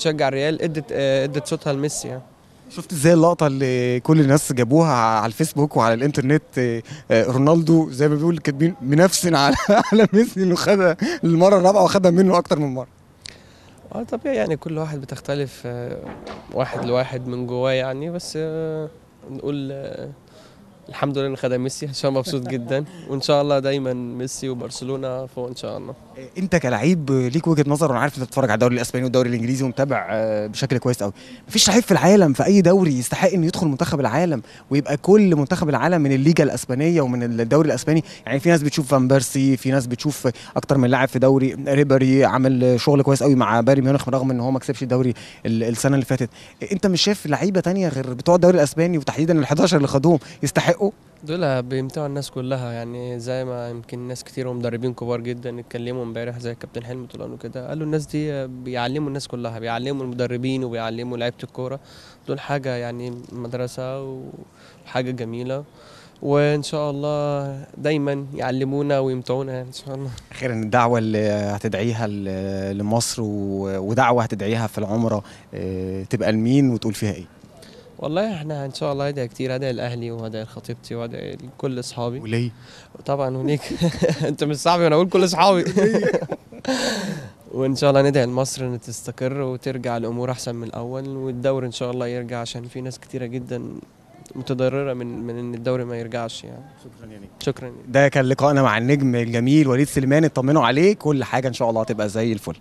بتشجع الريال ادت صوتها لميسي يعني. شفت ازاي اللقطه اللي كل الناس جابوها على الفيسبوك وعلى الانترنت؟ رونالدو زي ما بيقول كاتبين منافسين على على ميسي، انه خدها للمره الرابعه واخدها منه اكتر من مره. اه طبيعي يعني، كل واحد بتختلف واحد لواحد من جواه يعني، بس نقول الحمد لله ان خدها ميسي عشان مبسوط جدا، وان شاء الله دايما ميسي وبرشلونة فوق ان شاء الله. انت كلعيب ليك وجهه نظر، وانا عارف انت بتتفرج على الدوري الاسباني والدوري الانجليزي ومتابع بشكل كويس قوي. مفيش لعيب في العالم في اي دوري يستحق انه يدخل منتخب العالم ويبقى كل منتخب العالم من الليجا الاسبانيه ومن الدوري الاسباني؟ يعني في ناس بتشوف فان بيرسي، في ناس بتشوف اكتر من لاعب في دوري. ريبري عمل شغل كويس قوي مع بايرن ميونخ رغم ان هو ما كسبش الدوري السنه اللي فاتت. انت مش شايف لعيبه تانية غير بتوع الدوري الاسباني وتحديدا ال11 اللي خدوهم يستحقوا؟ دول بيمتعوا الناس كلها يعني، زي ما يمكن ناس كتير ومدربين كبار جدا اتكلموا امبارح زي كابتن حلمي طولان وكده، قالوا الناس دي بيعلموا الناس كلها، بيعلموا المدربين وبيعلموا لعيبة الكورة. دول حاجة يعني مدرسة وحاجة جميلة، وإن شاء الله دايما يعلمونا ويمتعونا يعني إن شاء الله. اخيرا الدعوه اللي هتدعيها لمصر ودعوه هتدعيها في العمره تبقى لمين وتقول فيها ايه؟ والله احنا ان شاء الله هدعي كتير، هدعي لاهلي وهدعي لخطيبتي وهدعي لكل اصحابي. وليه؟ طبعا هناك. انت مش صاحبي وانا اقول كل اصحابي. وان شاء الله ندعي لمصر ان تستقر وترجع الامور احسن من الاول، والدوري ان شاء الله يرجع، عشان في ناس كتيره جدا متضرره من ان الدوري ما يرجعش يعني. شكرا يعني. شكرا. ده كان لقائنا مع النجم الجميل وليد سليمان، اطمنوا عليه كل حاجه ان شاء الله هتبقى زي الفل.